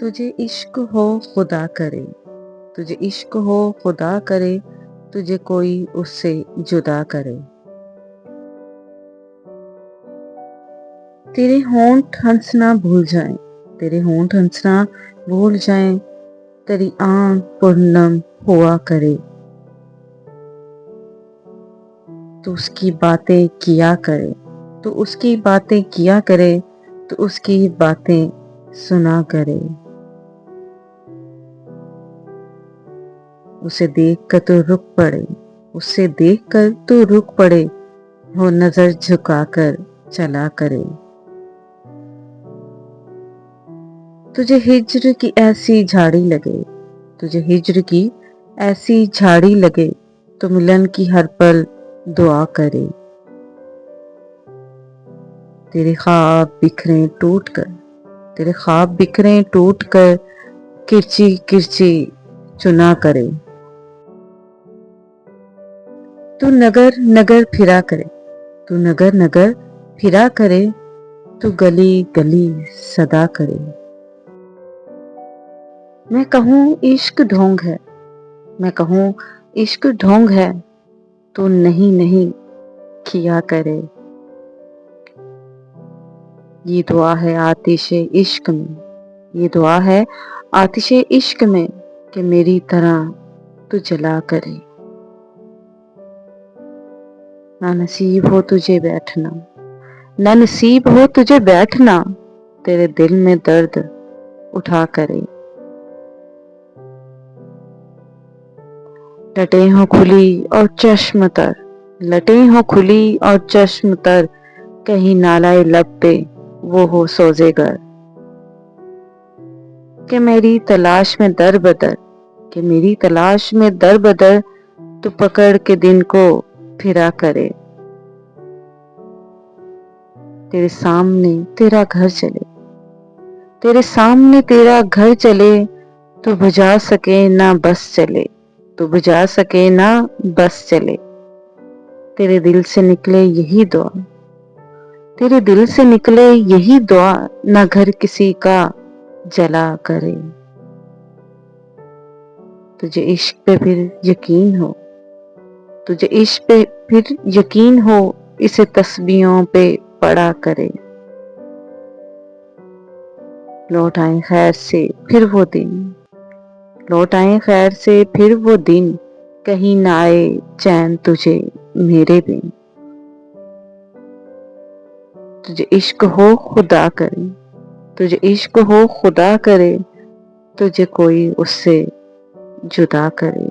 तुझे इश्क हो खुदा करे, तुझे इश्क हो खुदा करे, तुझे कोई उससे जुदा करे। तेरे होंठ हंसना भूल जाएं, तेरे होंठ हंसना भूल जाएं, तेरी आंख पूर्णम हुआ करे। तू उसकी बातें किया करे, तू उसकी बातें किया करे, तू उसकी बातें सुना करे। उसे देख कर तो रुक पड़े, उसे देख कर तो रुक पड़े, वो नजर झुकाकर चला करे। तुझे हिज्र की ऐसी झाड़ी लगे, तुझे हिज्र की ऐसी झाड़ी लगे, तो मिलन की हर पल दुआ करे। तेरे ख्वाब बिखरे टूट कर, तेरे ख्वाब बिखरे टूट कर, किरची किरची चुना करे। तू नगर नगर फिरा करे, तू नगर नगर फिरा करे, तू गली गली सदा करे। मैं कहूँ इश्क ढोंग है, मैं कहूँ इश्क ढोंग है, तू नहीं नहीं किया करे। ये दुआ है आतिशे इश्क में, ये दुआ है आतिशे इश्क में, कि मेरी तरह तू जला करे। ना नसीब हो तुझे बैठना, ना नसीब हो तुझे बैठना, तेरे दिल में दर्द उठा करे। लटें हो खुली और चश्म तर, लटें हो खुली और चश्म तर, कहीं नालाए लब पे वो हो सोजेगर। कि मेरी तलाश में दर बदर, कि मेरी तलाश में दर बदर, तू पकड़ के दिन को फिरा करे। तेरे सामने तेरा घर चले, तेरे सामने तेरा घर चले, तो बुझा सके ना बस चले, तो बुझा सके ना बस चले। तेरे दिल से निकले यही दुआ, तेरे दिल से निकले यही दुआ, ना घर किसी का जला करे। तुझे इश्क पे फिर यकीन हो, तुझे इश्क पे फिर यकीन हो, इसे तस्बीहों पे पड़ा करे। लौट आए खैर से फिर वो दिन, लौट आए खैर से फिर वो दिन, कहीं ना आए चैन तुझे मेरे बिन। तुझे इश्क हो खुदा करे, तुझे इश्क हो खुदा करे, तुझे कोई उससे जुदा करे।